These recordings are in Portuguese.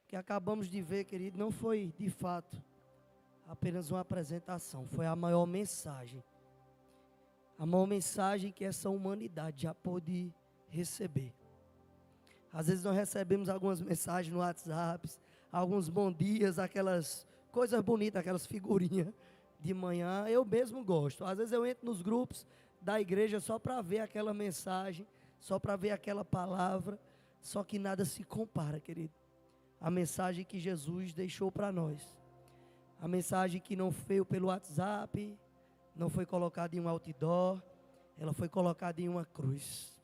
que acabamos de ver, querido, não foi de fato apenas uma apresentação, foi a maior mensagem. A maior mensagem que essa humanidade já pôde receber. Às vezes nós recebemos algumas mensagens no WhatsApp, alguns bons dias, aquelas coisas bonitas, aquelas figurinhas de manhã. Eu mesmo gosto. Às vezes eu entro nos grupos da igreja só para ver aquela mensagem, só para ver aquela palavra, só que nada se compara, querido. A mensagem que Jesus deixou para nós. A mensagem que não veio pelo WhatsApp, não foi colocada em um outdoor, ela foi colocada em uma cruz.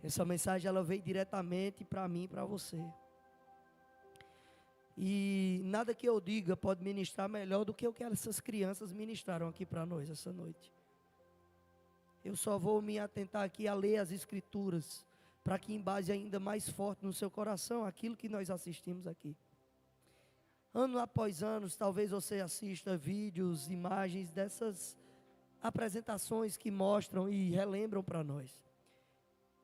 Essa mensagem ela veio diretamente para mim e para você. E nada que eu diga pode ministrar melhor do que o que essas crianças ministraram aqui para nós essa noite. Eu só vou me atentar aqui a ler as escrituras, para que embase ainda mais forte no seu coração aquilo que nós assistimos aqui. Ano após ano, talvez você assista vídeos, imagens dessas apresentações que mostram e relembram para nós.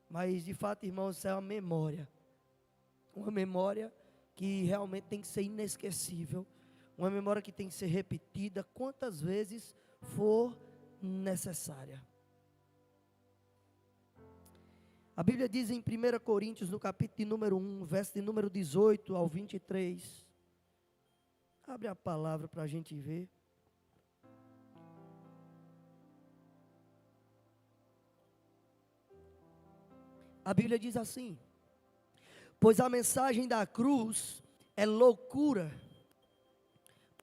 Mas de fato, irmãos, isso é uma memória. Uma memória que realmente tem que ser inesquecível. Uma memória que tem que ser repetida quantas vezes for necessária. A Bíblia diz em 1 Coríntios, no capítulo de número 1, verso de número 18 ao 23. Abre a palavra para a gente ver. A Bíblia diz assim: pois a mensagem da cruz é loucura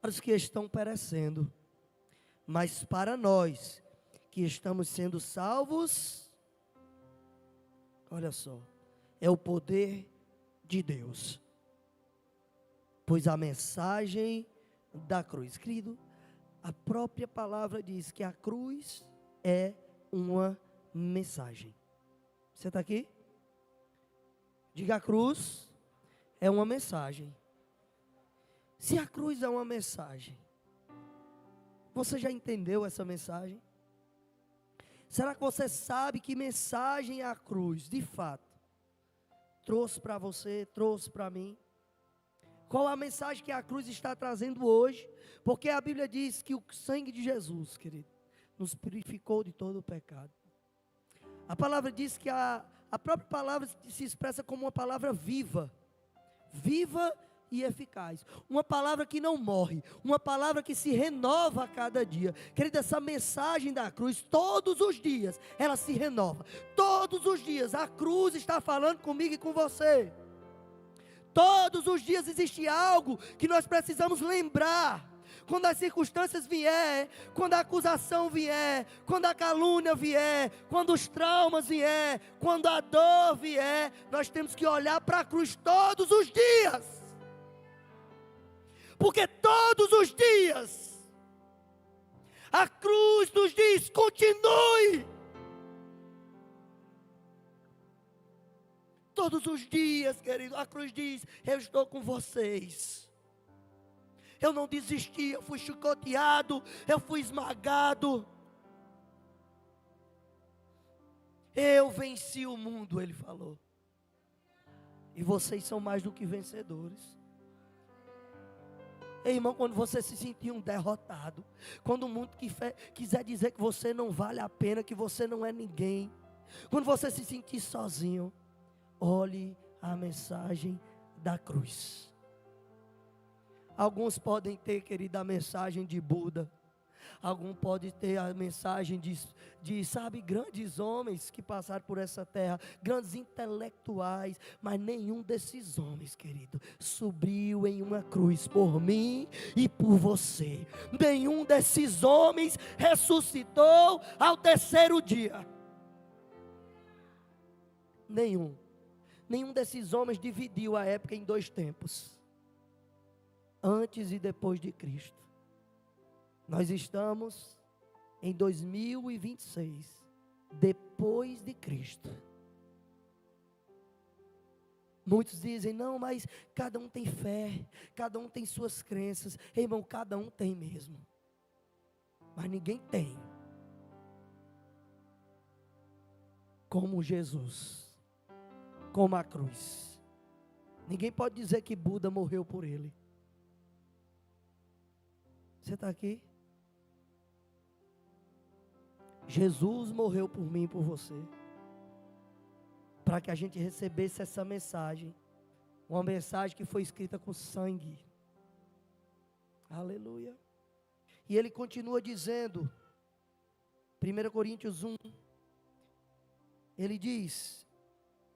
para os que estão perecendo, mas para nós que estamos sendo salvos, olha só, é o poder de Deus. Pois a mensagem da cruz, querido, a própria palavra diz que a cruz é uma mensagem. Você está aqui? Diga: a cruz é uma mensagem. Se a cruz é uma mensagem, você já entendeu essa mensagem? Será que você sabe que mensagem a cruz, de fato, trouxe para você, trouxe para mim? Qual a mensagem que a cruz está trazendo hoje? Porque a Bíblia diz que o sangue de Jesus, querido, nos purificou de todo o pecado. A palavra diz que a própria palavra se expressa como uma palavra viva. Viva e eficaz. Uma palavra que não morre. Uma palavra que se renova a cada dia. Querida, essa mensagem da cruz, todos os dias, ela se renova. Todos os dias, a cruz está falando comigo e com você. Todos os dias existe algo que nós precisamos lembrar. Quando as circunstâncias vier, quando a acusação vier, quando a calúnia vier, quando os traumas vier, quando a dor vier, nós temos que olhar para a cruz todos os dias. Porque todos os dias a cruz nos diz: continue. Todos os dias, querido, a cruz diz: eu estou com vocês. Eu não desisti, eu fui chicoteado, eu fui esmagado. Eu venci o mundo, ele falou. E vocês são mais do que vencedores. Ei, irmão, quando você se sentir um derrotado, quando o mundo quiser dizer que você não vale a pena, que você não é ninguém, quando você se sentir sozinho, olhe a mensagem da cruz. Alguns podem ter, querida, a mensagem de Buda. Alguns podem ter a mensagem sabe, grandes homens que passaram por essa terra, grandes intelectuais, mas nenhum desses homens, querido, subiu em uma cruz por mim e por você. Nenhum desses homens ressuscitou ao terceiro dia. Nenhum desses homens dividiu a época em dois tempos, antes e depois de Cristo. Nós estamos em 2026, depois de Cristo. Muitos dizem: não, mas cada um tem fé, cada um tem suas crenças. Irmão, cada um tem mesmo, mas ninguém tem como Jesus, como a cruz. Ninguém pode dizer que Buda morreu por ele. Você está aqui? Jesus morreu por mim e por você, para que a gente recebesse essa mensagem, uma mensagem que foi escrita com sangue. Aleluia. E ele continua dizendo, 1 Coríntios 1, ele diz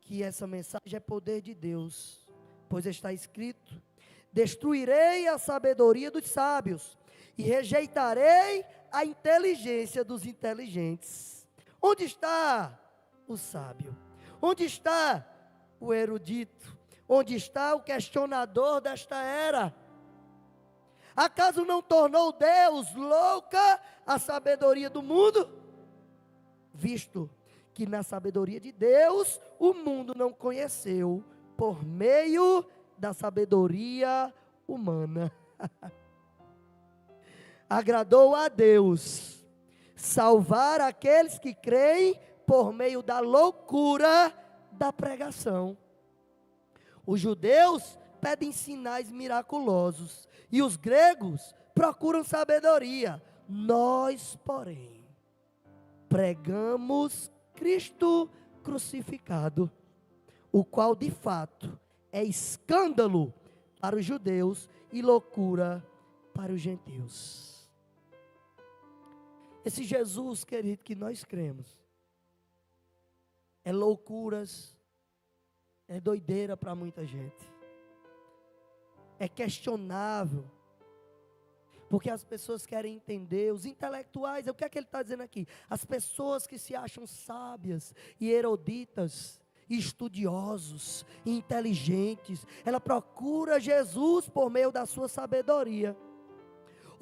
que essa mensagem é poder de Deus, pois está escrito: destruirei a sabedoria dos sábios e rejeitarei a inteligência dos inteligentes. Onde está o sábio? Onde está o erudito? Onde está o questionador desta era? Acaso não tornou Deus louca a sabedoria do mundo? Visto que na sabedoria de Deus o mundo não conheceu por meio da sabedoria humana. Agradou a Deus salvar aqueles que creem por meio da loucura da pregação. Os judeus pedem sinais miraculosos e os gregos procuram sabedoria. Nós, porém, pregamos Cristo crucificado, o qual de fato é escândalo para os judeus e loucura para os gentios. Esse Jesus, querido, que nós cremos, é loucuras, é doideira para muita gente, é questionável, porque as pessoas querem entender, os intelectuais, o que é que ele está dizendo aqui? As pessoas que se acham sábias e eruditas, e estudiosos, e inteligentes, ela procura Jesus por meio da sua sabedoria.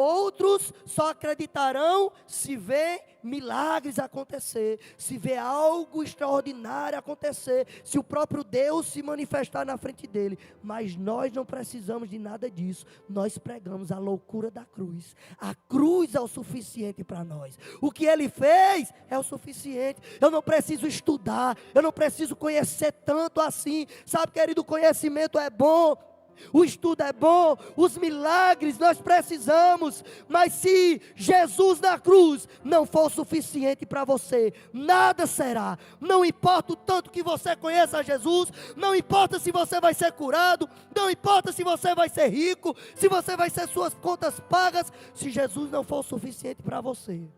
Outros só acreditarão se vê milagres acontecer, se vê algo extraordinário acontecer, se o próprio Deus se manifestar na frente dele. Mas nós não precisamos de nada disso. Nós pregamos a loucura da cruz. A cruz é o suficiente para nós. O que ele fez é o suficiente. Eu não preciso estudar, eu não preciso conhecer tanto assim. Sabe, querido, o conhecimento é bom. O estudo é bom, os milagres nós precisamos, mas se Jesus na cruz não for suficiente para você, nada será. Não importa o tanto que você conheça Jesus, não importa se você vai ser curado, não importa se você vai ser rico, se você vai ter suas contas pagas, se Jesus não for suficiente para você,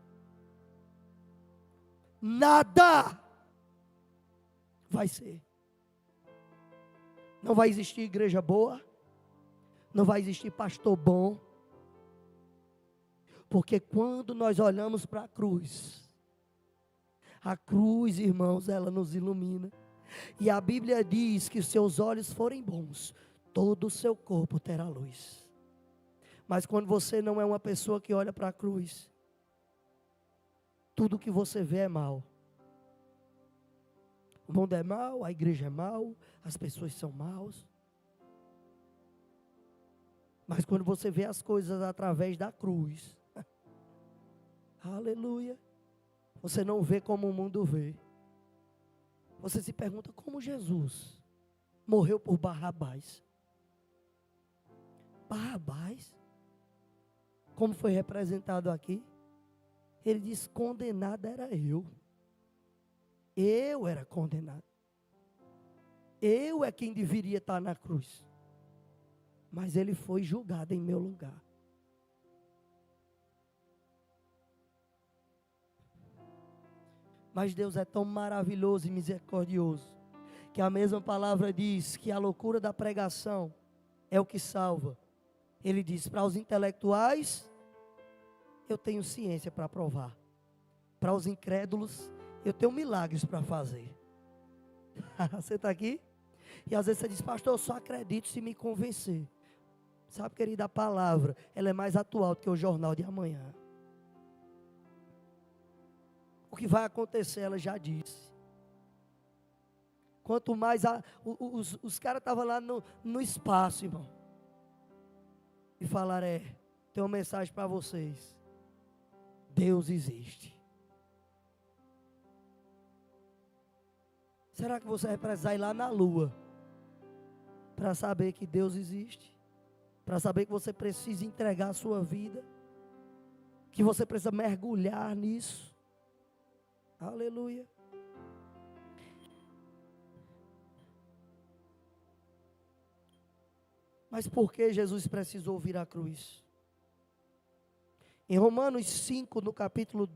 nada vai ser. Não vai existir igreja boa, não vai existir pastor bom, porque quando nós olhamos para a cruz, irmãos, ela nos ilumina, e a Bíblia diz que se seus olhos forem bons, todo o seu corpo terá luz. Mas quando você não é uma pessoa que olha para a cruz, tudo que você vê é mal. O mundo é mau, a igreja é mau, as pessoas são maus. Mas quando você vê as coisas através da cruz, aleluia, você não vê como o mundo vê. Você se pergunta como Jesus morreu por Barrabás. Barrabás, como foi representado aqui, ele diz: condenado era eu. Eu era condenado. Eu é quem deveria estar na cruz. Mas ele foi julgado em meu lugar. Mas Deus é tão maravilhoso e misericordioso, que a mesma palavra diz que a loucura da pregação é o que salva. Ele diz: para os intelectuais, eu tenho ciência para provar. Para os incrédulos, eu tenho milagres para fazer. Você está aqui? E às vezes você diz: pastor, eu só acredito se me convencer. Sabe, querida, a palavra, ela é mais atual do que o jornal de amanhã. O que vai acontecer, ela já disse. Quanto mais, os caras estavam lá no espaço, irmão. E falaram: tem uma mensagem para vocês. Deus existe. Será que você vai precisar ir lá na lua para saber que Deus existe, para saber que você precisa entregar a sua vida, que você precisa mergulhar nisso. Aleluia. Mas por que Jesus precisou vir à cruz? Em Romanos 5, no capítulo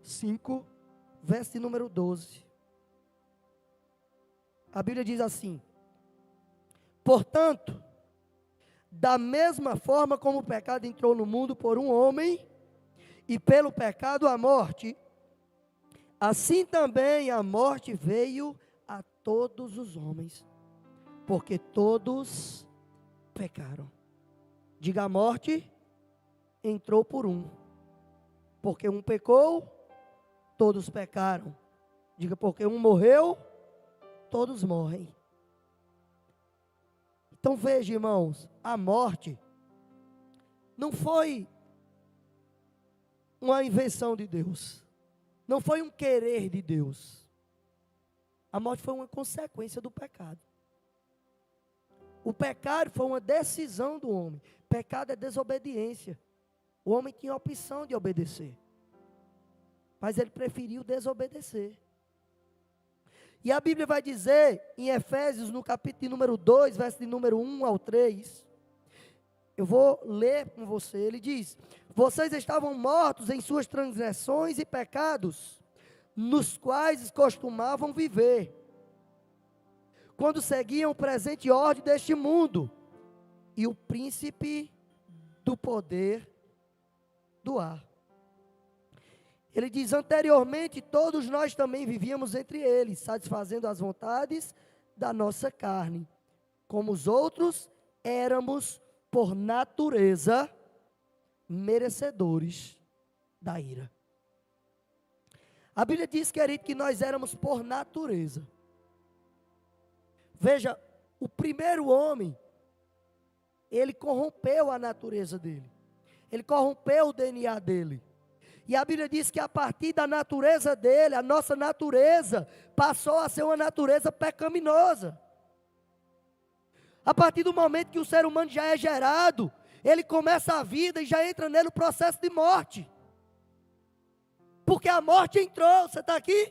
5, verso de número 12. A Bíblia diz assim: portanto, da mesma forma como o pecado entrou no mundo por um homem, e pelo pecado a morte, assim também a morte veio a todos os homens, porque todos pecaram. Diga: a morte entrou por um, porque um pecou, todos pecaram. Diga: porque um morreu, todos morrem. Então veja, irmãos, a morte não foi uma invenção de Deus, não foi um querer de Deus. A morte foi uma consequência do pecado. O pecado foi uma decisão do homem. Pecado é desobediência. O homem tinha a opção de obedecer, mas ele preferiu desobedecer. E a Bíblia vai dizer em Efésios, no capítulo de número 2, verso de número 1 ao 3. Eu vou ler com você. Ele diz: vocês estavam mortos em suas transgressões e pecados, nos quais costumavam viver, quando seguiam o presente ordem deste mundo, e o príncipe do poder do ar. Ele diz: anteriormente todos nós também vivíamos entre eles, satisfazendo as vontades da nossa carne. Como os outros, éramos por natureza merecedores da ira. A Bíblia diz, querido, que nós éramos por natureza. Veja, o primeiro homem, ele corrompeu a natureza dele. Ele corrompeu o DNA dele. E a Bíblia diz que a partir da natureza dele, a nossa natureza passou a ser uma natureza pecaminosa. A partir do momento que o ser humano já é gerado, ele começa a vida e já entra nele o processo de morte. Porque a morte entrou, você está aqui?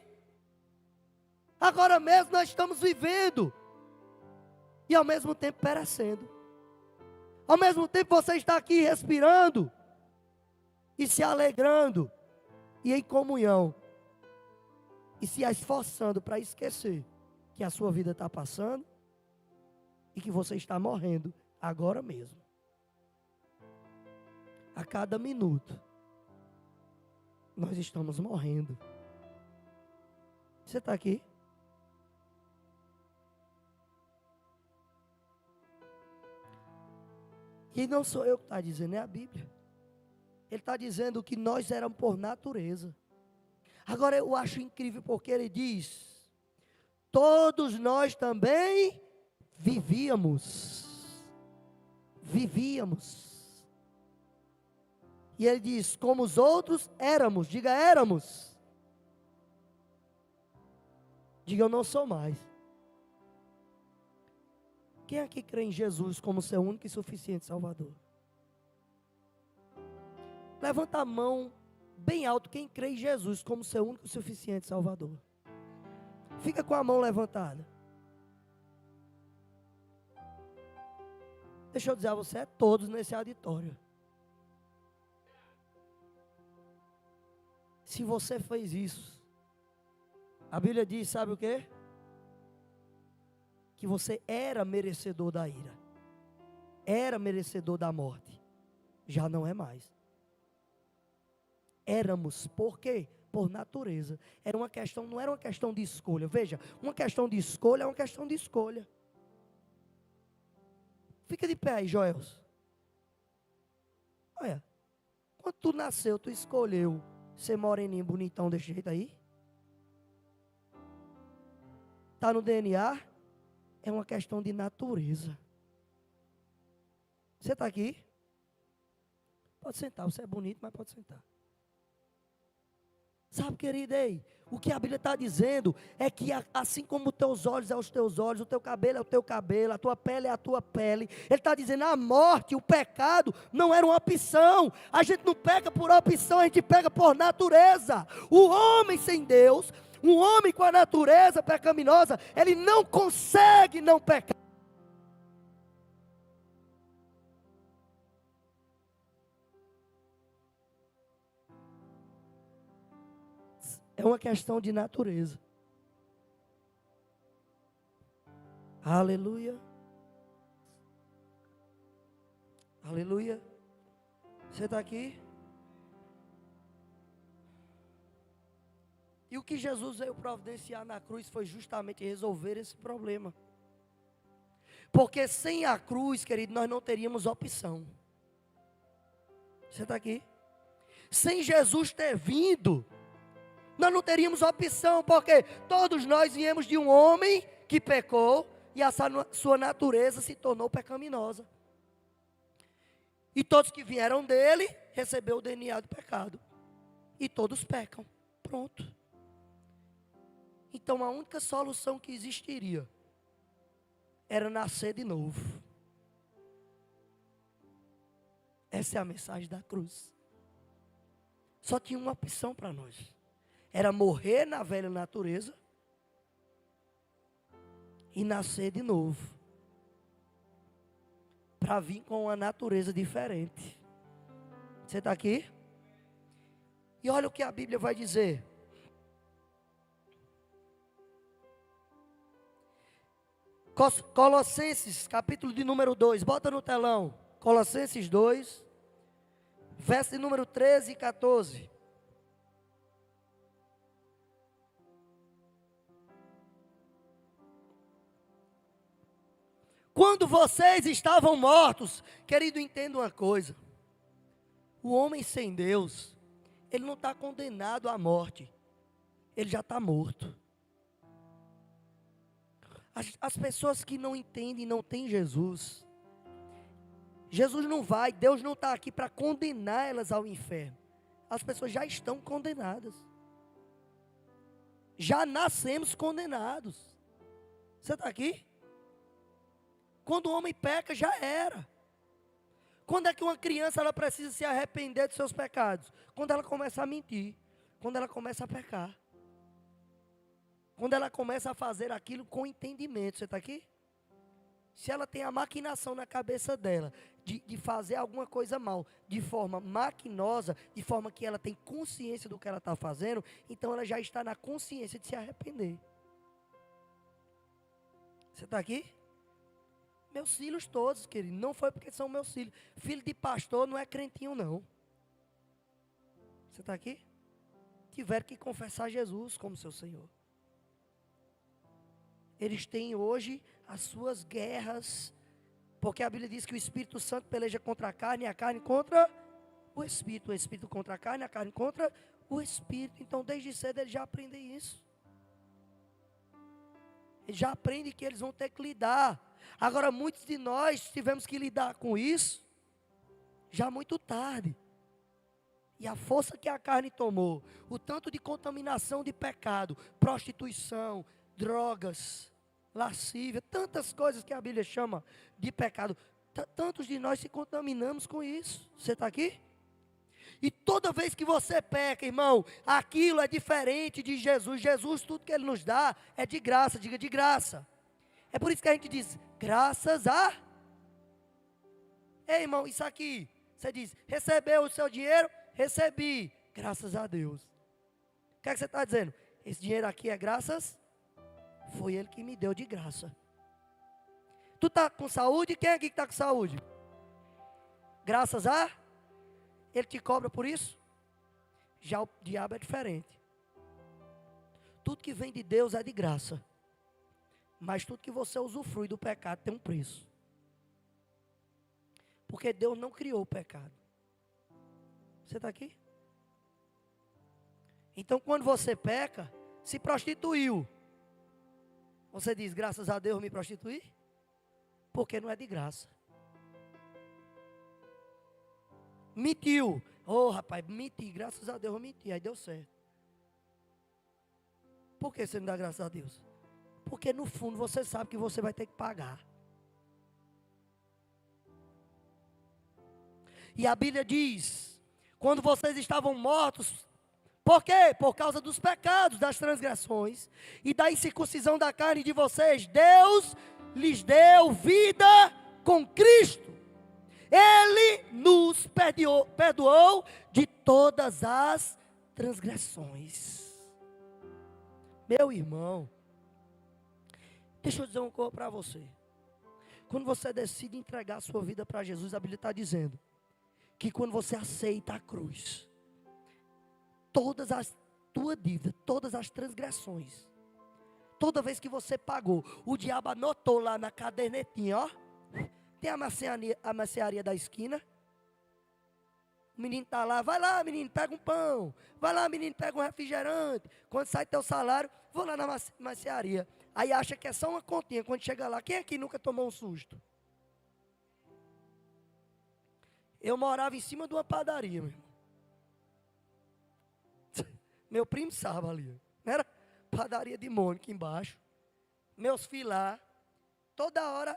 Agora mesmo nós estamos vivendo e ao mesmo tempo perecendo. Ao mesmo tempo você está aqui respirando e se alegrando, e em comunhão, e se esforçando para esquecer que a sua vida está passando, e que você está morrendo agora mesmo. A cada minuto, nós estamos morrendo. Você está aqui? E não sou eu que está dizendo, é a Bíblia. Ele está dizendo que nós éramos por natureza. Agora eu acho incrível porque ele diz: todos nós também vivíamos. E ele diz: como os outros éramos. Diga: éramos. Diga: eu não sou mais. Quem aqui crê em Jesus como seu único e suficiente Salvador? Levanta a mão bem alto quem crê em Jesus como seu único e suficiente Salvador. Fica com a mão levantada. Deixa eu dizer a você, é todos nesse auditório. Se você fez isso, a Bíblia diz, sabe o quê? Que você era merecedor da ira. Era merecedor da morte. Já não é mais. Éramos, por quê? Por natureza. Era uma questão, não era uma questão de escolha. Veja, uma questão de escolha é uma questão de escolha. Fica de pé aí, Joels. Olha, quando tu nasceu, tu escolheu ser moreninho, bonitão desse jeito aí? Está no DNA? É uma questão de natureza. Você está aqui? Pode sentar, você é bonito, mas pode sentar. Sabe, querido, ei, o que a Bíblia está dizendo é que assim como os teus olhos é os teus olhos, o teu cabelo é o teu cabelo, a tua pele é a tua pele. Ele está dizendo, a morte, o pecado, não era uma opção. A gente não pega por opção, a gente pega por natureza. O homem sem Deus, um homem com a natureza pecaminosa, ele não consegue não pecar. É uma questão de natureza. Aleluia. Aleluia. Você está aqui? E o que Jesus veio providenciar na cruz foi justamente resolver esse problema. Porque sem a cruz, querido, nós não teríamos opção. Você está aqui? Sem Jesus ter vindo, nós não teríamos opção, porque todos nós viemos de um homem que pecou e a sua natureza se tornou pecaminosa. E todos que vieram dele receberam o DNA do pecado. E todos pecam. Pronto. Então a única solução que existiria era nascer de novo. Essa é a mensagem da cruz. Só tinha uma opção para nós. Era morrer na velha natureza e nascer de novo. Para vir com uma natureza diferente. Você está aqui? E olha o que a Bíblia vai dizer. Colossenses, capítulo de número 2. Bota no telão. Colossenses 2, verso de número 13 e 14. Quando vocês estavam mortos, querido, entenda uma coisa. O homem sem Deus, ele não está condenado à morte. Ele já está morto. As pessoas que não entendem, não têm Jesus. Jesus não vai, Deus não está aqui para condenar elas ao inferno. As pessoas já estão condenadas. Já nascemos condenados. Você está aqui? Quando o homem peca, já era. Quando é que uma criança ela precisa se arrepender dos seus pecados? Quando ela começa a mentir. Quando ela começa a pecar. Quando ela começa a fazer aquilo com entendimento. Você está aqui? Se ela tem a maquinação na cabeça dela de fazer alguma coisa mal, de forma maquinosa, de forma que ela tem consciência do que ela está fazendo, então ela já está na consciência de se arrepender. Você está aqui? Meus filhos todos, querido, não foi porque são meus filhos. Filho de pastor não é crentinho, não. Você está aqui? Tiveram que confessar Jesus como seu Senhor. Eles têm hoje as suas guerras, porque a Bíblia diz que o Espírito Santo peleja contra a carne, e a carne contra o Espírito contra a carne, a carne contra o Espírito. Então, desde cedo eles já aprendem isso. Eles já aprendem que eles vão ter que lidar. Agora, muitos de nós tivemos que lidar com isso já muito tarde. E a força que a carne tomou, o tanto de contaminação de pecado, prostituição, drogas, lascívia, tantas coisas que a Bíblia chama de pecado. Tantos de nós se contaminamos com isso. Você está aqui? E toda vez que você peca, irmão, aquilo é diferente de Jesus. Jesus, tudo que Ele nos dá é de graça, diga de graça. É por isso que a gente diz, graças a... Ei, irmão, isso aqui, você diz, recebeu o seu dinheiro? Recebi, graças a Deus. O que é que você está dizendo? Esse dinheiro aqui é graças, foi Ele que me deu de graça. Tu está com saúde? Quem aqui que está com saúde? Graças a... Ele te cobra por isso? Já o diabo é diferente. Tudo que vem de Deus é de graça. Mas tudo que você usufrui do pecado tem um preço. Porque Deus não criou o pecado. Você está aqui? Então quando você peca, se prostituiu. Você diz, graças a Deus me prostituí? Porque não é de graça. Mentiu. Oh, rapaz, menti, graças a Deus eu menti, aí deu certo. Por que você não dá graças a Deus? Porque no fundo você sabe que você vai ter que pagar. E a Bíblia diz, quando vocês estavam mortos, por quê? Por causa dos pecados, das transgressões e da incircuncisão da carne de vocês, Deus lhes deu vida com Cristo. Ele nos perdoou de todas as transgressões. Meu irmão, deixa eu dizer uma coisa para você. Quando você decide entregar a sua vida para Jesus, a Bíblia está dizendo que quando você aceita a cruz, todas as tuas dívidas, todas as transgressões, toda vez que você pagou, o diabo anotou lá na cadernetinha, ó. Tem a mercearia da esquina. O menino está lá, vai lá menino, pega um pão. Vai lá menino, pega um refrigerante. Quando sai teu salário, vou lá na mercearia. Aí acha que é só uma continha. Quando chega lá, quem aqui nunca tomou um susto? Eu morava em cima de uma padaria, meu irmão. Meu primo sabe ali. Não era padaria de Mônica embaixo. Meus filhos lá, toda hora,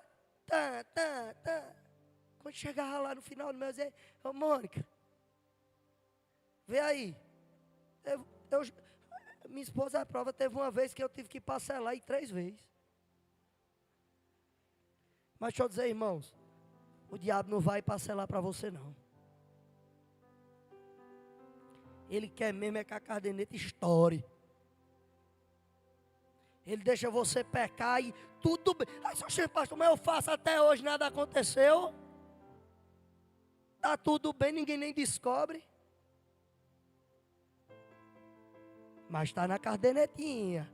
Quando chegava lá no final do mês, ô Mônica, vê aí. Minha esposa à prova, teve uma vez que eu tive que parcelar em 3 vezes. Mas deixa eu dizer, irmãos, o diabo não vai parcelar para você não. Ele quer mesmo é que a caderneta estoure. Ele deixa você pecar e tudo bem. Aí só pastor, mas eu faço até hoje, nada aconteceu. Está tudo bem, ninguém nem descobre. Mas está na cadernetinha.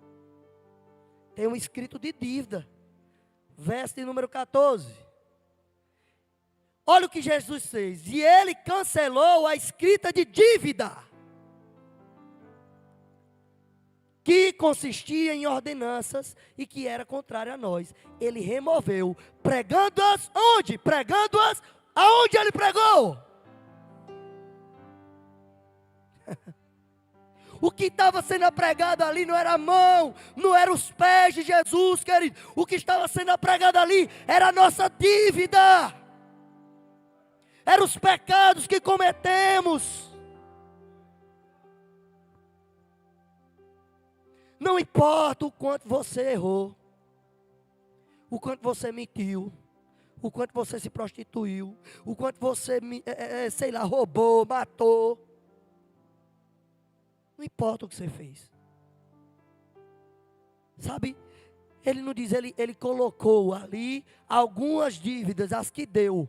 Tem um escrito de dívida. Verso de número 14. Olha o que Jesus fez. E ele cancelou a escrita de dívida, que consistia em ordenanças e que era contrária a nós. Ele removeu, pregando-as onde? Pregando-as aonde ele pregou? O que estava sendo pregado ali não era a mão, não eram os pés de Jesus, querido. O que estava sendo pregado ali era a nossa dívida. Eram os pecados que cometemos. Não importa o quanto você errou, o quanto você mentiu, o quanto você se prostituiu, o quanto você, roubou, matou. Não importa o que você fez. Sabe, ele não diz, ele colocou ali algumas dívidas, as que deu.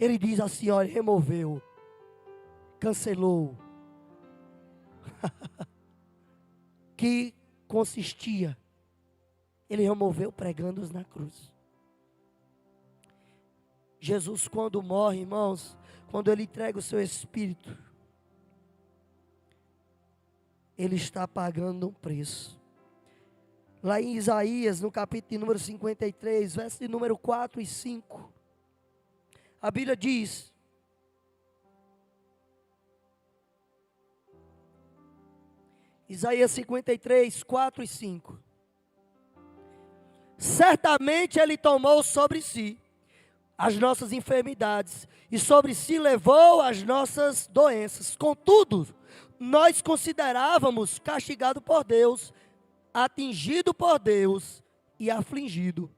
Ele diz assim, olha, removeu, cancelou. Que consistia, ele removeu pregando-os na cruz. Jesus, quando morre, irmãos, quando ele entrega o seu espírito, ele está pagando um preço. Lá em Isaías, no capítulo de número 53, verso de número 4 e 5, a Bíblia diz: Isaías 53, 4 e 5. Certamente ele tomou sobre si as nossas enfermidades e sobre si levou as nossas doenças. Contudo, nós considerávamos castigado por Deus, atingido por Deus e afligido.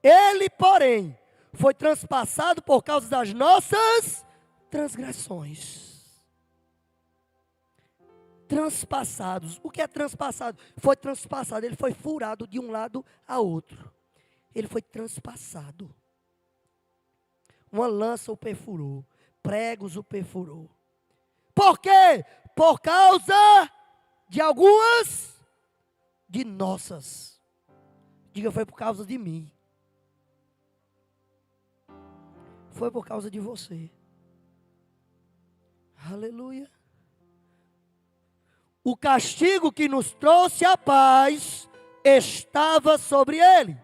Ele, porém, foi transpassado por causa das nossas transgressões. Transpassados. O que é transpassado? Foi transpassado, ele foi furado de um lado a outro. Ele foi transpassado. Uma lança o perfurou, pregos o perfurou. Por quê? Por causa de algumas de nossas. Diga, foi por causa de mim. Foi por causa de você. Aleluia. O castigo que nos trouxe a paz estava sobre ele,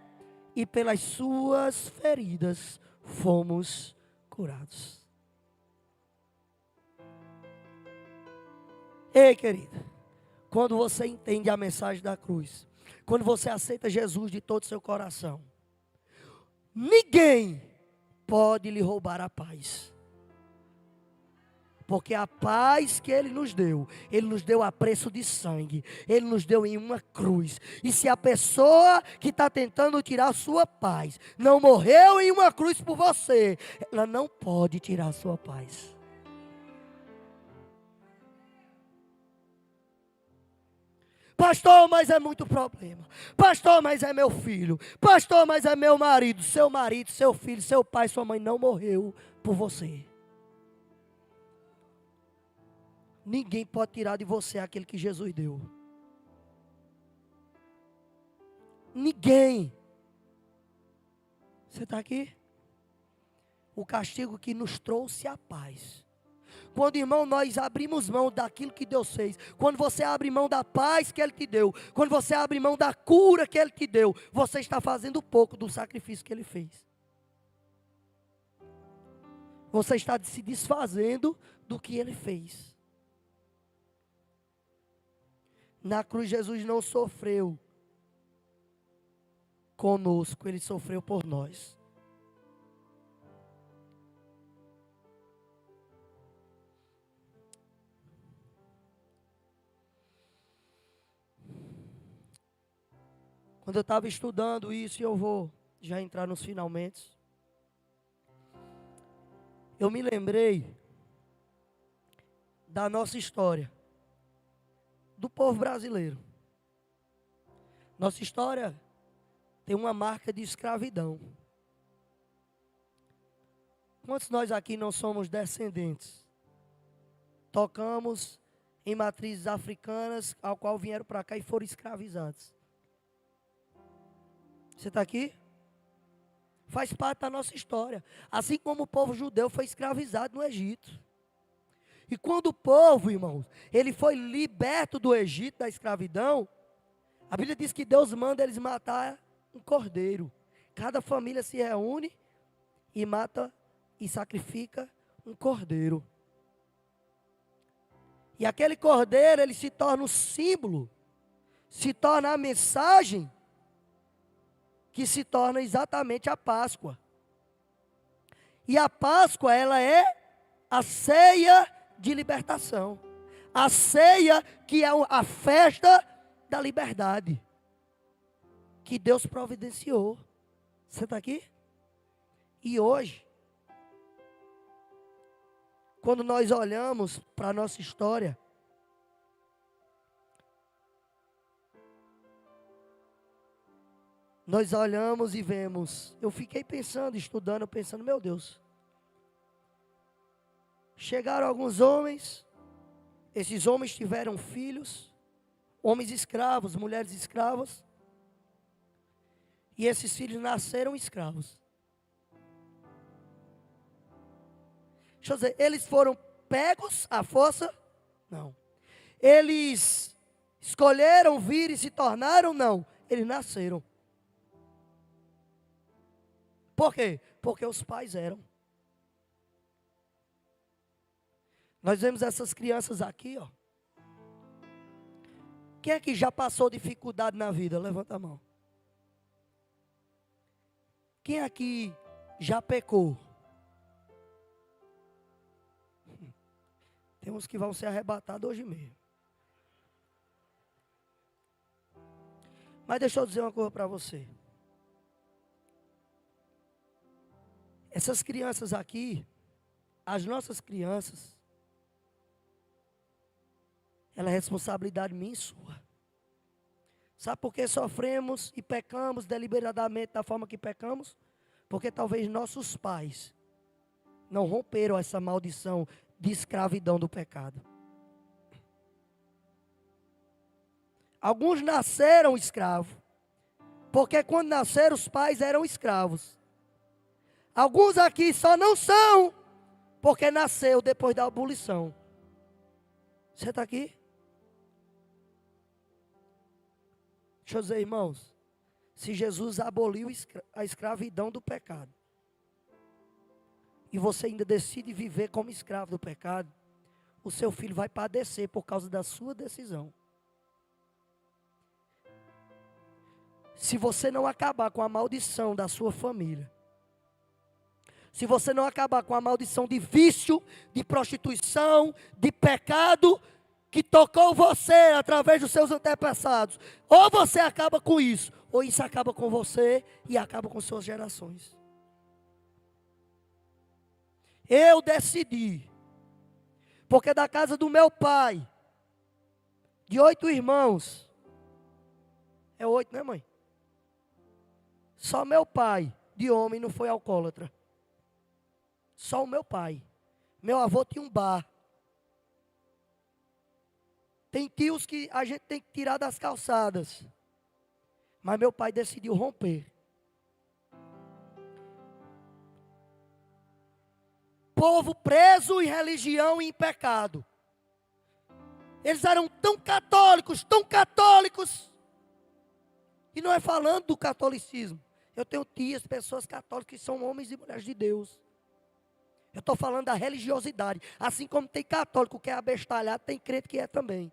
e pelas suas feridas fomos curados. Ei, querida, quando você entende a mensagem da cruz, quando você aceita Jesus de todo o seu coração, ninguém pode lhe roubar a paz. Porque a paz que Ele nos deu a preço de sangue, Ele nos deu em uma cruz. E se a pessoa que está tentando tirar a sua paz não morreu em uma cruz por você, ela não pode tirar a sua paz. Pastor, mas é muito problema. Pastor, mas é meu filho. Pastor, mas é meu marido. Seu marido, seu filho, seu pai, sua mãe não morreu por você. Ninguém pode tirar de você aquele que Jesus deu. Ninguém. Você está aqui? O castigo que nos trouxe a paz. Quando, irmão, nós abrimos mão daquilo que Deus fez. Quando você abre mão da paz que Ele te deu. Quando você abre mão da cura que Ele te deu. Você está fazendo pouco do sacrifício que Ele fez. Você está se desfazendo do que Ele fez. Na cruz Jesus não sofreu conosco, Ele sofreu por nós. Quando eu estava estudando isso, e eu vou já entrar nos finalmente, eu me lembrei da nossa história, do povo brasileiro. Nossa história tem uma marca de escravidão. Quantos nós aqui não somos descendentes? Tocamos em matrizes africanas, ao qual vieram para cá e foram escravizados. Você está aqui? Faz parte da nossa história. Assim como o povo judeu foi escravizado no Egito. E quando o povo, irmãos, ele foi liberto do Egito, da escravidão, a Bíblia diz que Deus manda eles matar um cordeiro. Cada família se reúne e mata e sacrifica um cordeiro. E aquele cordeiro, ele se torna o símbolo, se torna a mensagem, que se torna exatamente a Páscoa. E a Páscoa, ela é a ceia de libertação. A ceia que é a festa da liberdade. Que Deus providenciou. Você está aqui? E hoje, quando nós olhamos para a nossa história, nós olhamos e vemos. Eu fiquei pensando, estudando, pensando, meu Deus. Chegaram alguns homens, esses homens tiveram filhos, homens escravos, mulheres escravas, e esses filhos nasceram escravos. Deixa eu dizer, eles foram pegos à força? Não. Eles escolheram vir e se tornaram? Não. Eles nasceram. Por quê? Porque os pais eram. Nós vemos essas crianças aqui, ó. Quem é que já passou dificuldade na vida? Levanta a mão. Quem aqui já pecou? Tem uns que vão ser arrebatados hoje mesmo. Mas deixa eu dizer uma coisa para você. Essas crianças aqui, as nossas crianças, ela é responsabilidade minha e sua. Sabe por que sofremos e pecamos deliberadamente da forma que pecamos? Porque talvez nossos pais não romperam essa maldição de escravidão do pecado. Alguns nasceram escravos, porque quando nasceram os pais eram escravos. Alguns aqui só não são, porque nasceu depois da abolição. Você está aqui? Deixa eu dizer, irmãos, se Jesus aboliu a escravidão do pecado, e você ainda decide viver como escravo do pecado, o seu filho vai padecer por causa da sua decisão. se você não acabar com a maldição da sua família, se você não acabar com a maldição de vício, de prostituição, de pecado, que tocou você através dos seus antepassados, ou você acaba com isso, ou isso acaba com você e acaba com suas gerações. Eu decidi, porque da casa do meu pai, de 8 irmãos, é 8, né, mãe? Só meu pai, de homem, não foi alcoólatra. Só o meu pai. Meu avô tinha um bar. Tem tios que a gente tem que tirar das calçadas. Mas meu pai decidiu romper. Povo preso em religião e em pecado. Eles eram tão católicos, e não é falando do catolicismo. Eu tenho tias, pessoas católicas que são homens e mulheres de Deus. Eu estou falando da religiosidade. Assim como tem católico que é abestalhado, tem crente que é também.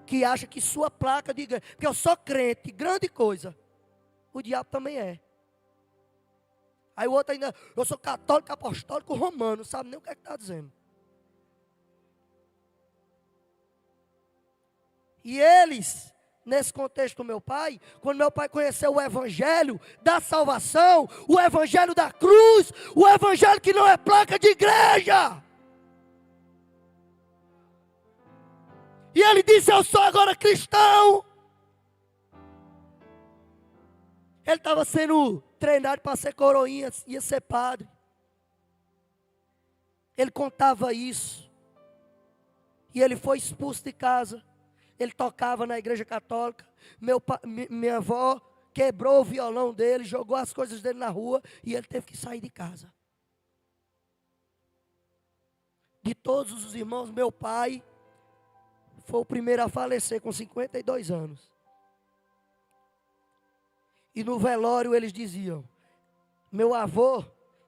Que acha que sua placa de igreja, porque eu sou crente, grande coisa. O diabo também é. Aí o outro ainda, eu sou católico, apostólico, romano, não sabe nem o que é que está dizendo. E eles, nesse contexto do meu pai, quando meu pai conheceu o evangelho da salvação, o evangelho da cruz, o evangelho que não é placa de igreja. E ele disse, eu sou agora cristão. Ele estava sendo treinado para ser coroinha, ia ser padre. Ele contava isso. E ele foi expulso de casa. Ele tocava na igreja católica. Minha avó quebrou o violão dele, jogou as coisas dele na rua e ele teve que sair de casa. De todos os irmãos, meu pai foi o primeiro a falecer com 52 anos. E no velório eles diziam, meu avô,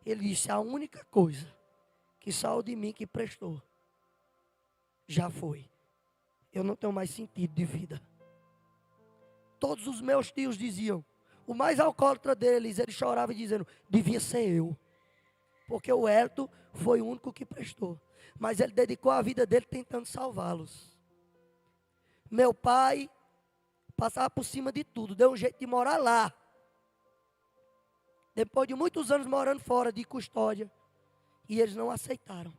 ele disse, a única coisa que saiu de mim que prestou, já foi. Eu não tenho mais sentido de vida. Todos os meus tios diziam, o mais alcoólatra deles, ele chorava dizendo, devia ser eu. Porque o Hélito foi o único que prestou. Mas ele dedicou a vida dele tentando salvá-los. Meu pai passava por cima de tudo, deu um jeito de morar lá. Depois de muitos anos morando fora de custódia. E eles não aceitaram.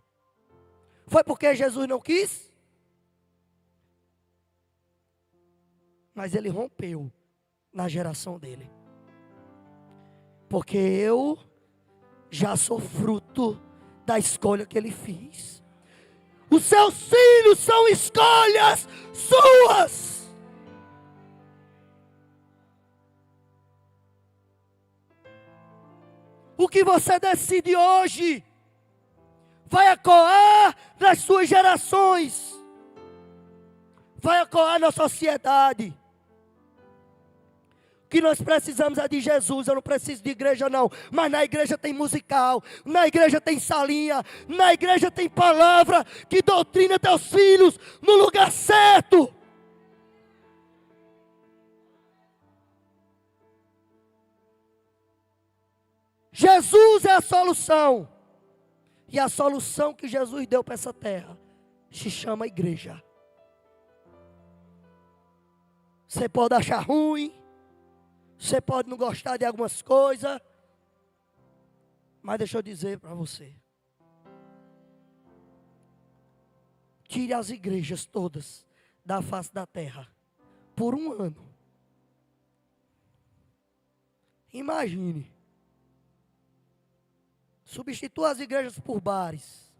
Foi porque Jesus não quis? Mas ele rompeu na geração dele. Porque eu já sou fruto da escolha que ele fez. Os seus filhos são escolhas suas. O que você decide hoje vai ecoar nas suas gerações, vai ecoar na sociedade. O que nós precisamos é de Jesus. Eu não preciso de igreja não, mas na igreja tem musical, na igreja tem salinha, na igreja tem palavra que doutrina teus filhos no lugar certo. Jesus é a solução. E a solução que Jesus deu para essa terra se chama igreja. Você pode achar ruim, você pode não gostar de algumas coisas, mas deixa eu dizer para você. Tire as igrejas todas da face da terra por um ano. Imagine. Substitua as igrejas por bares,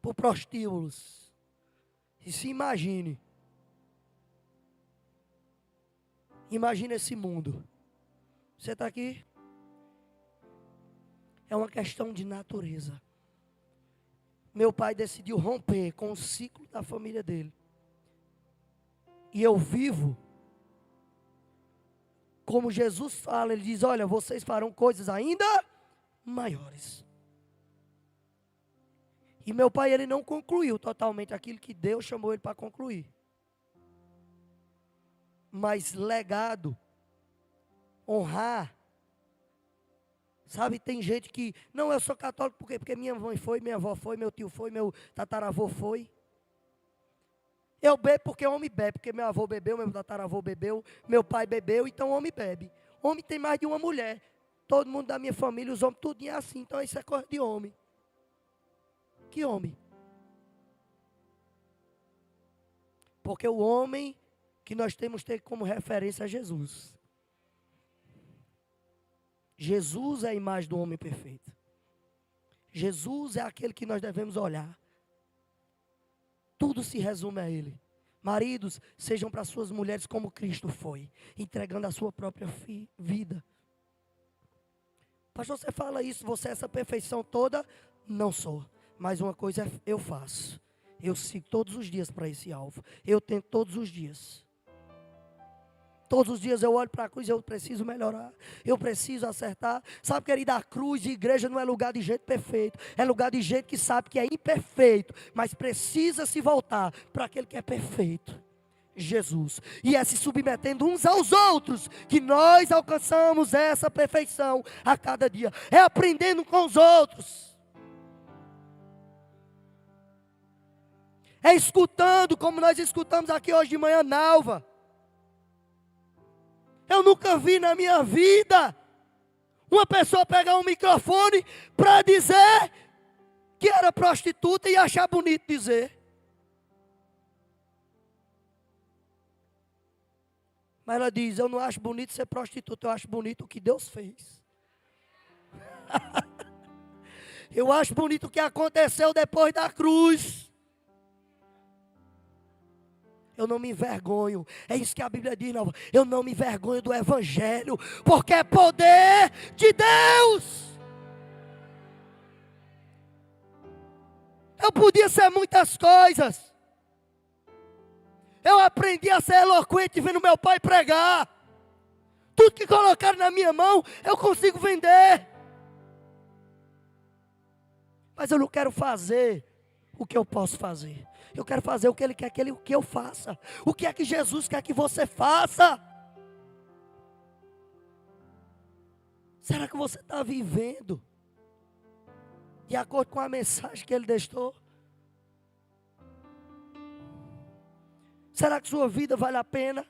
por prostíbulos. E se imagine. Imagine esse mundo. Você está aqui? É uma questão de natureza. Meu pai decidiu romper com o ciclo da família dele. E eu vivo como Jesus fala. Ele diz, olha, vocês farão coisas ainda maiores. E meu pai, ele não concluiu totalmente aquilo que Deus chamou ele para concluir. Mas legado, honrar. Sabe, tem gente que, não, eu sou católico por quê? Porque minha mãe foi, minha avó foi, meu tio foi, meu tataravô foi. Eu bebo porque homem bebe, porque meu avô bebeu, meu tataravô bebeu, meu pai bebeu, então homem bebe. Homem tem mais de uma mulher. Todo mundo da minha família, os homens, tudo é assim, então isso é coisa de homem. Que homem? Porque o homem que nós temos que ter como referência é Jesus. Jesus é a imagem do homem perfeito. Jesus é aquele que nós devemos olhar. Tudo se resume a Ele. Maridos, sejam para suas mulheres como Cristo foi, entregando a sua própria vida. Pastor, você fala isso, você é essa perfeição toda? Não sou. Mas uma coisa eu faço. Eu sigo todos os dias para esse alvo. Eu tento todos os dias. Todos os dias eu olho para a cruz e eu preciso melhorar. Eu preciso acertar. Sabe, querido, a cruz de igreja não é lugar de gente perfeito. É lugar de gente que sabe que é imperfeito. Mas precisa se voltar para aquele que é perfeito. Jesus. E é se submetendo uns aos outros que nós alcançamos essa perfeição a cada dia. É aprendendo com os outros. É escutando como nós escutamos aqui hoje de manhã, Nalva. Eu nunca vi na minha vida uma pessoa pegar um microfone para dizer que era prostituta e achar bonito dizer. Mas ela diz, eu não acho bonito ser prostituta, eu acho bonito o que Deus fez. Eu acho bonito o que aconteceu depois da cruz. Eu não me envergonho. É isso que a Bíblia diz, não. Eu não me envergonho do Evangelho, porque é poder de Deus. Eu podia ser muitas coisas. Eu aprendi a ser eloquente vendo meu pai pregar. Tudo que colocaram na minha mão, eu consigo vender. Mas eu não quero fazer o que eu posso fazer. Eu quero fazer o que Ele quer que eu faça. O que é que Jesus quer que você faça? Será que você está vivendo de acordo com a mensagem que Ele deixou? Será que sua vida vale a pena?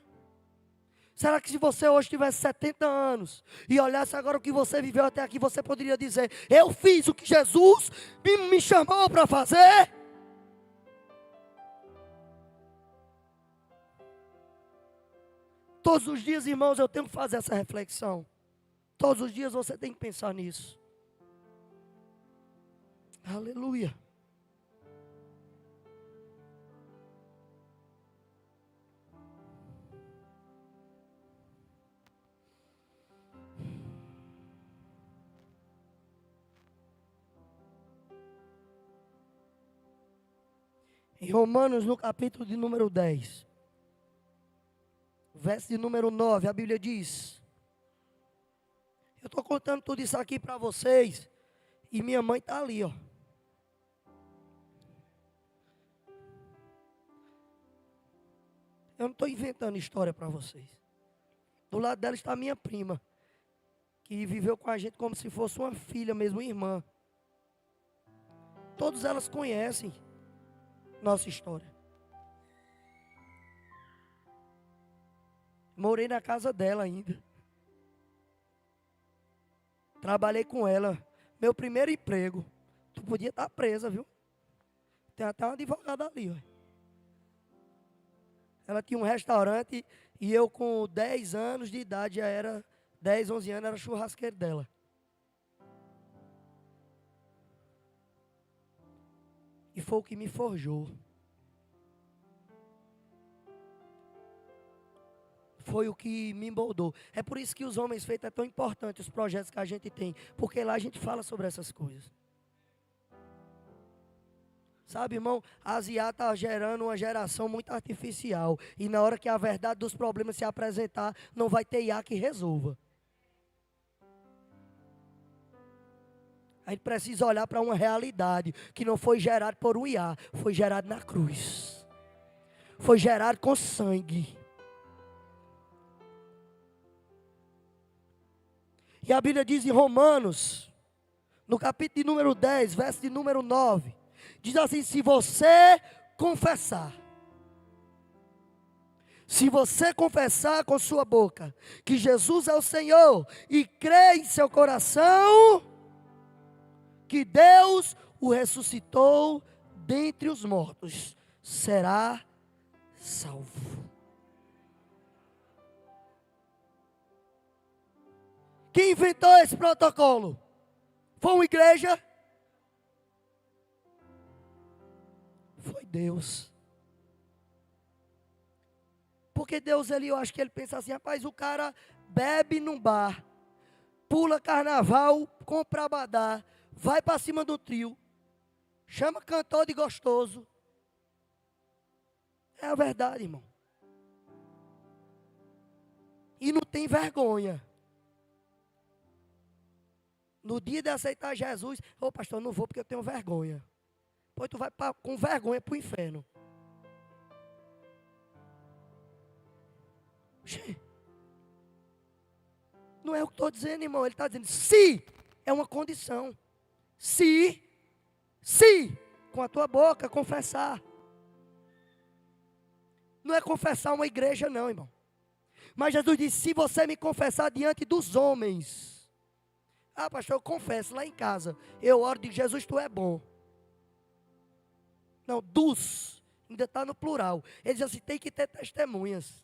Será que se você hoje tivesse 70 anos e olhasse agora o que você viveu até aqui, você poderia dizer, eu fiz o que Jesus me chamou para fazer? Todos os dias, irmãos, eu tenho que fazer essa reflexão. Todos os dias você tem que pensar nisso. Aleluia. Em Romanos, no capítulo de número 10. Verso de número 9, a Bíblia diz. Eu estou contando tudo isso aqui para vocês. E minha mãe está ali, ó. Eu não estou inventando história para vocês. Do lado dela está a minha prima. Que viveu com a gente como se fosse uma filha mesmo, uma irmã. Todas elas conhecem nossa história. Morei na casa dela ainda. Trabalhei com ela. Meu primeiro emprego. Tu podia estar presa, viu? Tem até uma advogada ali, ó. Ela tinha um restaurante e eu com 10 anos de idade, já era 10, 11 anos, era churrasqueiro dela. E foi o que me forjou. Foi o que me moldou. É por isso que os Homens Feitos é tão importante, os projetos que a gente tem. Porque lá a gente fala sobre essas coisas. Sabe, irmão, a IA está gerando uma geração muito artificial. E na hora que a verdade dos problemas se apresentar, não vai ter IA que resolva. A gente precisa olhar para uma realidade que não foi gerada por um IA, foi gerado na cruz. Foi gerado com sangue. E a Bíblia diz em Romanos, no capítulo de número 10, verso de número 9, diz assim: se você confessar com sua boca que Jesus é o Senhor e crer em seu coração que Deus o ressuscitou dentre os mortos, será salvo. Quem inventou esse protocolo? Foi uma igreja? Foi Deus. Porque Deus, eu acho que ele pensa assim: rapaz, o cara bebe num bar, pula carnaval, compra abadá, vai para cima do trio, chama cantor de gostoso. É a verdade, irmão. E não tem vergonha. No dia de aceitar Jesus, ô pastor, não vou porque eu tenho vergonha. Pois tu vai com vergonha para o inferno. Não é o que estou dizendo, irmão. Ele está dizendo, se é uma condição. Se, com a tua boca confessar. Não é confessar uma igreja não, irmão. Mas Jesus disse, se você me confessar diante dos homens. Ah, pastor, eu confesso lá em casa. Eu oro e digo, Jesus, tu é bom. Não, dos, ainda está no plural. Ele diz assim, tem que ter testemunhas.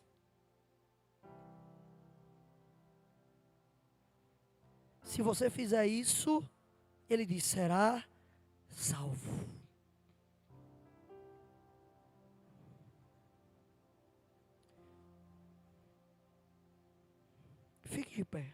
Se você fizer isso, ele diz, será salvo. Fique de pé.